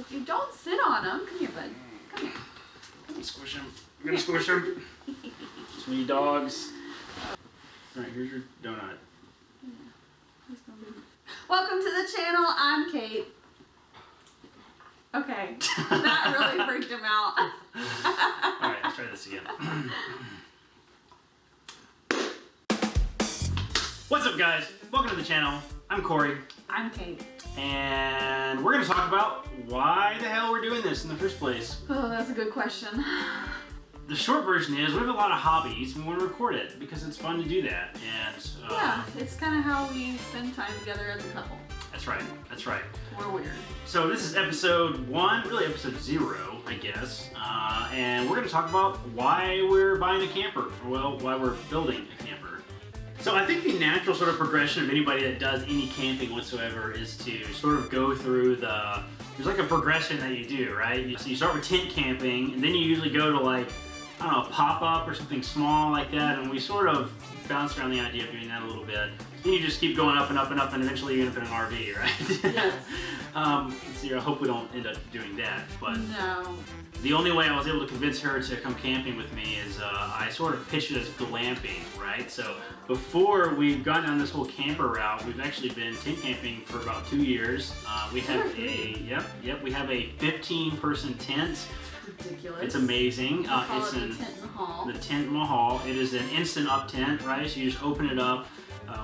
You don't sit on them. Come here, bud. Come here. I'm gonna squish him. I'm gonna squish him. Sweet dogs. Alright, here's your donut. Welcome to the channel. I'm Cait. Okay, that really freaked him out. Alright, let's try this again. What's up, guys? Welcome to the channel. I'm Corey. I'm Cait. And we're going to talk about why the hell we're doing this in the first place. Oh, that's a good question. The short version is we have a lot of hobbies and we want to record it because it's fun to do that. And yeah, it's kind of how we spend time together as a couple. That's right. That's right. We're weird. So this is episode 1, really episode 0, I guess. And we're going to talk about why we're buying a camper, or well, why we're building a camper. So I think the natural sort of progression of anybody that does any camping whatsoever is to sort of go through there's like a progression that you do, right? So you start with tent camping, and then you usually go to like, I don't know, a pop-up or something small like that, and we sort of bounce around the idea of doing that a little bit. Then you just keep going up and up and up, and eventually you end up in an RV, right? Yes. So I hope we don't end up doing that, but no. The only way I was able to convince her to come camping with me is I sort of pitched it as glamping, right? So before we've gone down this whole camper route, we've actually been tent camping for about 2 years. We have we have a 15-person tent. Ridiculous. It's amazing. It's the tent in the hall. The tent in the hall. It is an instant up tent, right? So you just open it up.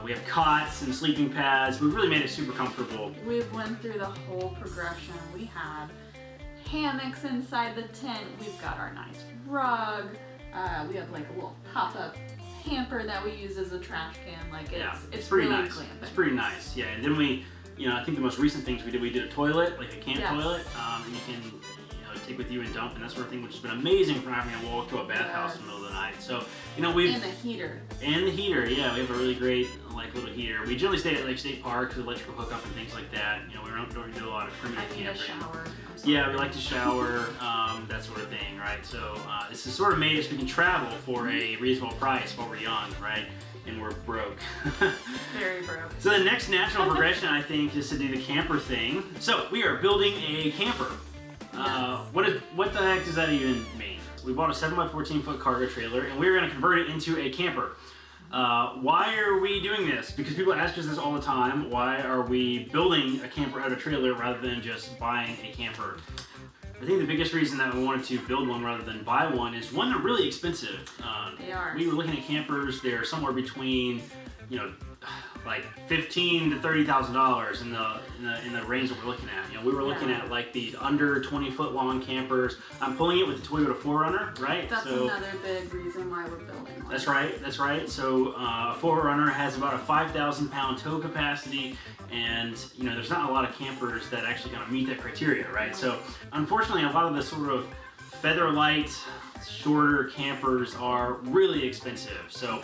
We have cots and sleeping pads. We really made it super comfortable. We've went through the whole progression. We had hammocks inside the tent. We've got our nice rug. We have like a little pop-up hamper that we use as a trash can. Like it's pretty really nice. glamping. It's pretty nice. Yeah, and then we I think the most recent things we did a toilet, like a camp toilet, and you can take with you and dump and that sort of thing, which has been amazing for having to walk to a bathhouse in the middle of the night. So we've and the heater. And the heater, yeah, we have a really great little heater. We generally stay at like state parks with electrical hookup and things like that. We don't do a lot of primitive camping. I need a shower. Yeah, we like to shower, that sort of thing, right? So this is sort of made us we can travel for a reasonable price while we're young, right? And we're broke. Very broke. So the next natural progression, I think, is to do the camper thing. So we are building a camper. Yes. What the heck does that even mean? We bought a 7x14 foot cargo trailer, and we're going to convert it into a camper. Why are we doing this? Because people ask us this all the time. Why are we building a camper out of a trailer rather than just buying a camper? I think the biggest reason that we wanted to build one rather than buy one is, one, they're really expensive. They are. We were looking at campers. They're somewhere between, like $15,000 to $30,000 in the range that we're looking at. We were looking at like these under 20-foot long campers. I'm pulling it with the Toyota 4Runner, right? That's another big reason why we're building one. That's right. So a 4Runner has about a 5,000-pound tow capacity, and there's not a lot of campers that actually kind of meet that criteria, right? So unfortunately, a lot of the sort of feather light, shorter campers are really expensive. So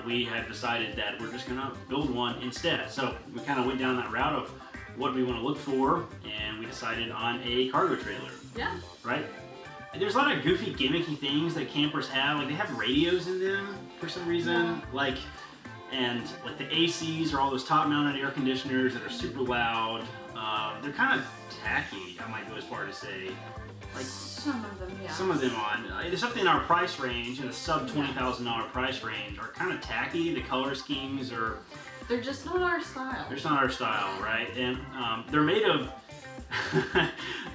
we have decided that we're just gonna build one instead. So we kind of went down that route of what we want to look for, and we decided on a cargo trailer. Yeah. Right? And there's a lot of goofy, gimmicky things that campers have. Like they have radios in them for some reason. Yeah. Like the ACs or all those top-mounted air conditioners that are super loud. They're kind of tacky, I might go as far to say. Like some of them, yeah. Some of them there's something in our price range, in the sub $20,000 price range, are kind of tacky. The color schemes they're just not our style. They're just not our style, right? And they're made of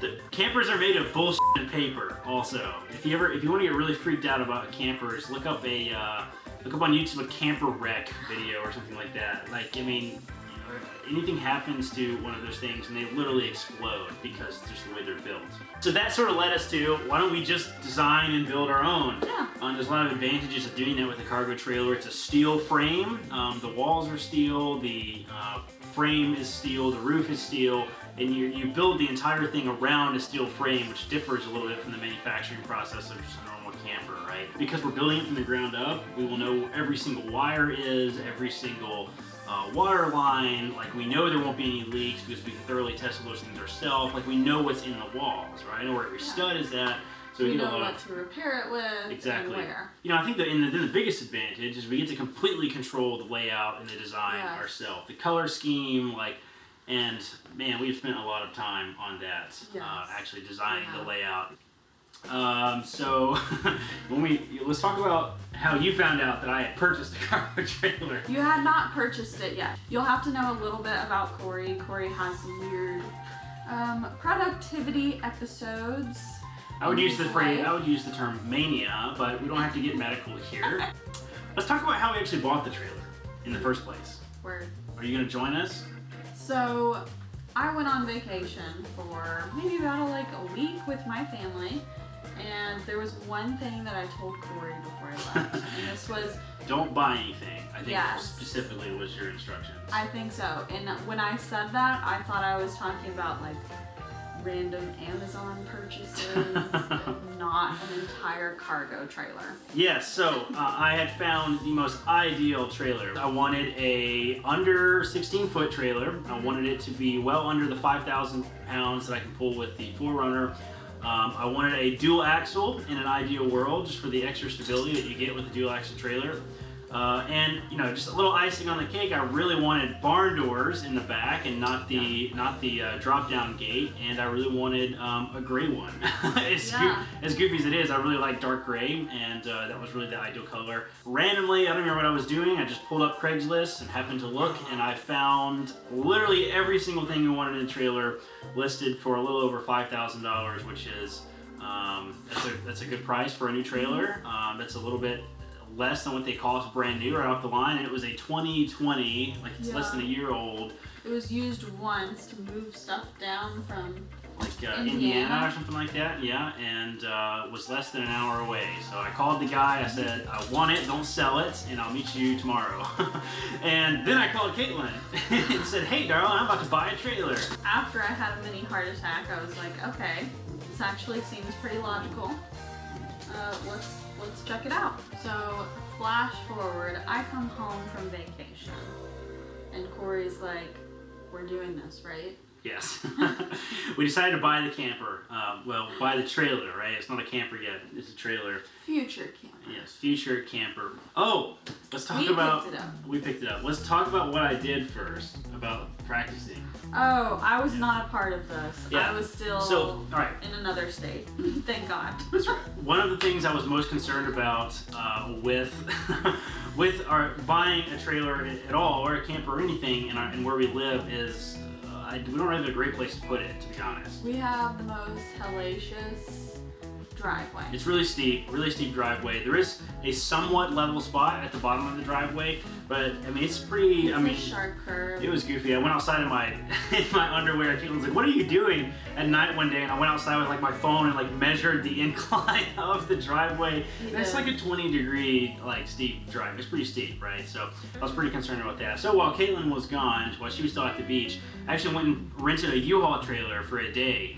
the campers are made of bullshit and paper. Also, if you want to get really freaked out about campers, look up on YouTube a camper wreck video or something like that. Like, anything happens to one of those things and they literally explode because it's just the way they're built. So that sort of led us to, why don't we just design and build our own? Yeah. There's a lot of advantages of doing that with a cargo trailer. It's a steel frame. The walls are steel. The frame is steel. The roof is steel. And you build the entire thing around a steel frame, which differs a little bit from the manufacturing process of just a normal camper, right? Because we're building it from the ground up, we will know where every single wire is, every single water line. Like, we know there won't be any leaks because we can thoroughly test those things ourselves. Like, we know what's in the walls, right? I know where every stud is at. So we know what to repair it with. Exactly. And where. I think the biggest advantage is we get to completely control the layout and the design ourselves. The color scheme, like, And man, we've spent a lot of time on that, Yes. actually designing Yeah. the layout. So let's talk about how you found out that I had purchased a cargo trailer. You had not purchased it yet. You'll have to know a little bit about Corey. Corey has weird productivity episodes. I would in use the his phrase, life. I would use the term mania, but we don't have to get medical here. Let's talk about how we actually bought the trailer in the first place. Word. Are you gonna join us? So I went on vacation for maybe about a week with my family, and there was one thing that I told Corey before I left, and this was, Don't buy anything. I think Yes. specifically was your instructions. I think so. And when I said that, I thought I was talking about like random Amazon purchases, not an entire cargo trailer. Yes, so I had found the most ideal trailer. I wanted a under 16-foot trailer. I wanted it to be well under the 5,000 pounds that I can pull with the 4Runner. I wanted a dual axle in an ideal world, just for the extra stability that you get with a dual axle trailer. And you know, just a little icing on the cake, I really wanted barn doors in the back and not the drop down gate, and I really wanted a gray one. as goofy as it is, I really like dark gray, and that was really the ideal color. Randomly, I don't remember what I was doing, I just pulled up Craigslist and happened to look, and I found literally every single thing we wanted in the trailer listed for a little over $5,000, which is that's a good price for a new trailer. That's a little bit less than what they cost brand new right off the line, and it was a 2020, like it's less than a year old. It was used once to move stuff down from like Indiana or something like that, yeah, and was less than an hour away. So I called the guy, I said, I want it, don't sell it, and I'll meet you tomorrow. And then I called Caitlin and said, hey darling, I'm about to buy a trailer. After I had a mini heart attack, I was like, okay, this actually seems pretty logical. Let's check it out. So flash forward, I come home from vacation, and Corey's like, we're doing this, right? Yes. We decided to buy the camper. Well, buy the trailer, right? It's not a camper yet, it's a trailer. Future camper. Yes, future camper. Oh, let's talk about... We picked it up. Let's talk about what I did first, about practicing. Oh, I was not a part of this. Yeah. I was still all right. in another state. Thank God. That's right. One of the things I was most concerned about with with our buying a trailer at all, or a camper or anything in where we live is we don't have a great place to put it, to be honest. We have the most hellacious driveway. It's really steep driveway. There is a somewhat level spot at the bottom of the driveway, but I mean it's pretty. It's I mean, a sharp curve. It was goofy. I went outside in my underwear. Caitlin's like, "What are you doing?" At night one day, and I went outside with like my phone and like measured the incline of the driveway. And it's like a 20-degree like steep drive. It's pretty steep, right? So I was pretty concerned about that. So while Caitlin was gone, while she was still at the beach, I actually went and rented a U-Haul trailer for a day.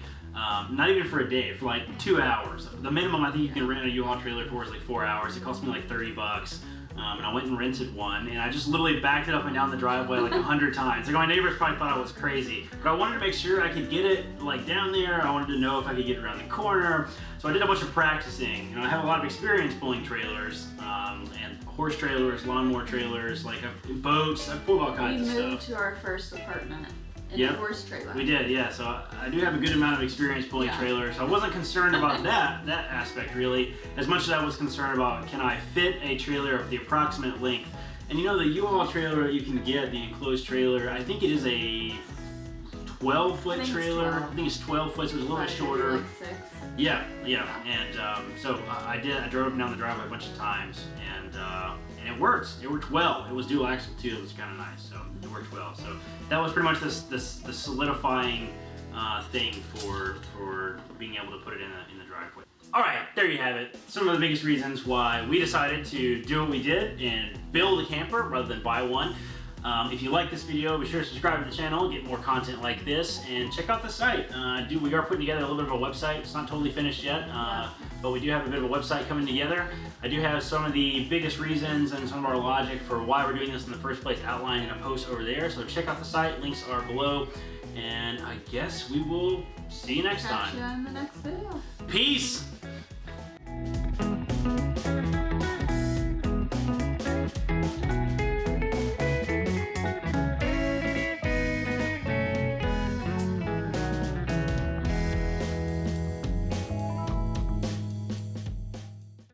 Not even for a day, for like 2 hours. The minimum I think you can rent a U-Haul trailer for is like 4 hours. It cost me like $30. And I went and rented one, and I just literally backed it up and down the driveway like 100 times. Like my neighbors probably thought I was crazy, but I wanted to make sure I could get it like down there. I wanted to know if I could get it around the corner. So I did a bunch of practicing. You know, I have a lot of experience pulling trailers, and horse trailers, lawnmower trailers, like boats. I've pulled all kinds of stuff. We moved to our first apartment in a horse trailer. We did, yeah. So I do have a good amount of experience pulling trailers. So I wasn't concerned about that aspect really, as much as I was concerned about can I fit a trailer of the approximate length. And you know the U-Haul trailer that you can get, the enclosed trailer, I think it is a 12-foot trailer. I think it's 12 foot, so it's a little bit shorter. Like 6. Yeah. And so I drove up and down the driveway a bunch of times, and it worked. It worked well. It was dual axle too. It was kind of nice, so it worked well. So that was pretty much the solidifying thing for being able to put it in the driveway. All right, there you have it. Some of the biggest reasons why we decided to do what we did and build a camper rather than buy one. If you like this video, be sure to subscribe to the channel, get more content like this, and check out the site. We are putting together a little bit of a website. It's not totally finished yet, but we do have a bit of a website coming together. I do have some of the biggest reasons and some of our logic for why we're doing this in the first place outlined in a post over there. So check out the site, links are below, and I guess we will see you next time. Catch you in the next video. Peace!